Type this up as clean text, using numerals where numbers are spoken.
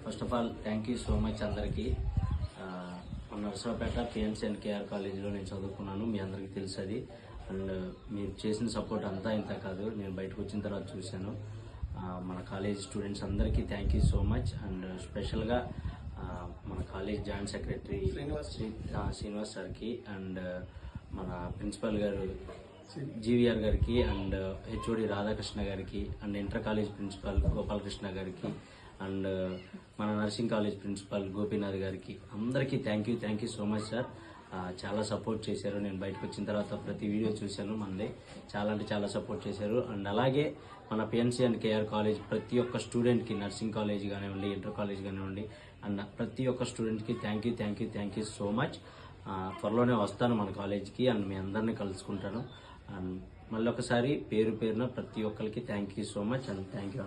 First of all thank you so much అందరికీ. Narasaraopet PNC and KR కాలేజీలో నేను చదువుకున్నాను, మీ అందరికీ తెలుసు అది. అండ్ మీరు చేసిన సపోర్ట్ అంతా ఇంత కాదు, నేను బయటకు వచ్చిన తర్వాత చూశాను. మన కాలేజ్ స్టూడెంట్స్ అందరికీ thank you so much. And స్పెషల్గా మన కాలేజ్ జాయింట్ సెక్రటరీ శ్రీనివాస్ సార్కి, అండ్ మన ప్రిన్సిపల్ గారు జీవీఆర్ గారికి, అండ్ హెచ్ఓడి రాధాకృష్ణ గారికి, and inter college principal Gopalakrishna గారికి, అండ్ మన నర్సింగ్ కాలేజ్ ప్రిన్సిపల్ గోపీనాథ్ గారికి, అందరికీ thank you so much sir. చాలా సపోర్ట్ చేశారు. నేను బయటకు వచ్చిన తర్వాత ప్రతి వీడియో చూశాను, మనది చాలా అంటే చాలా సపోర్ట్ చేశారు. అండ్ అలాగే మన పిఎన్సీ అండ్ కేఆర్ కాలేజ్ ప్రతి ఒక్క స్టూడెంట్కి, నర్సింగ్ కాలేజ్ కానివ్వండి, ఇంటర్ కాలేజ్ కానివ్వండి, అండ్ ప్రతి ఒక్క స్టూడెంట్కి థ్యాంక్ యూ సో మచ్. త్వరలోనే వస్తాను మన కాలేజ్కి, అండ్ మీ అందరినీ కలుసుకుంటాను. అండ్ మళ్ళీ ఒకసారి పేరున ప్రతి ఒక్కరికి thank you so much. And thank you.